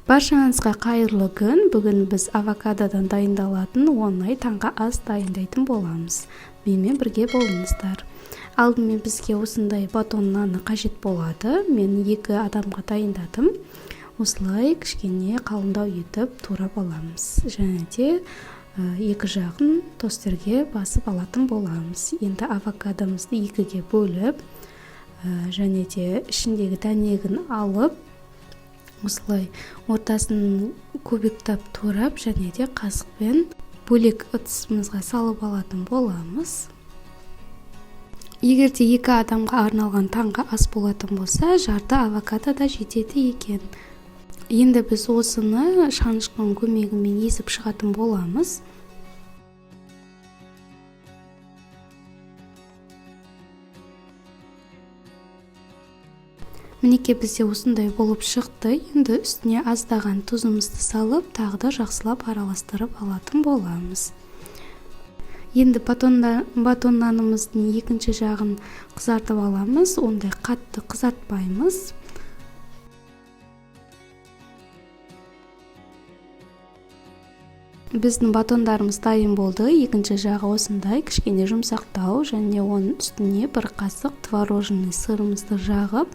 Баршаңызға қайырлы күн. Бүгін біз авокадодан дайындалатын оңай таңғы ас дайындайтын боламыз. Менімен бірге болыңыздар. Алдымен бізге осындай батон наны қажет болады. Мен 2 адамға дайындадым. Осылай кішкене қалыңдау етіп турап аламыз. Және де екі жағын тостерге басып алатын боламыз. Енді авокадомызды 2-ге бөліп, және де ішіндегі дәнегін алып, осылай ортасын кубиктап турап, және де қасықпен бөлек ыдысымызға салып алатын боламыз. Егер де 2 адамға арналған таңғы ас болатын болса, жарты авокадо да жетеді екен. Енді біз осыны шанышқының көмегімен езіп шығатын боламыз. Мінекей бізде осындай болып шықты. Енді үстіне аздаған тұзымызды салып, тағы да жақсылап араластырып алатын боламыз. Енді батон нанымыздың екінші жағын қызартып аламыз. Ондай қатты қызартпаймыз. Біздің батондарымыз дайын болды. Екінші жағы осындай кішкене жұмсақтау, және оның үстіне 1 қасық творожный сырымызды жағып,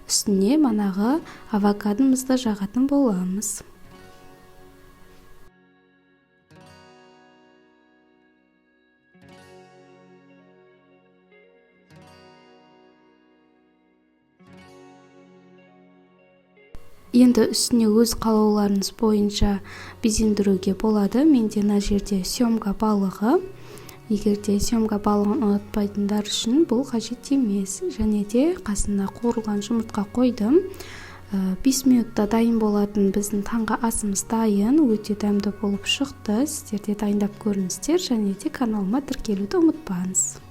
үстіне манағы авокадомызды жағатын боламыз. Енді үстіне өз қалауларыңыз бойынша безендіруге болады. Менде мына жерде семга балығы. Егер де семга балығын ұнатпайтындар үшін бұл қажет емес. Және де қасына қуырылған жұмыртқа қойдым. 5 минутта дайын болатын біздің таңғы асымыз дайын. Өте дәмді болып шықты. Сіздер де дайындап көріңіздер, және де каналыма тіркелуді ұмытпаңыз.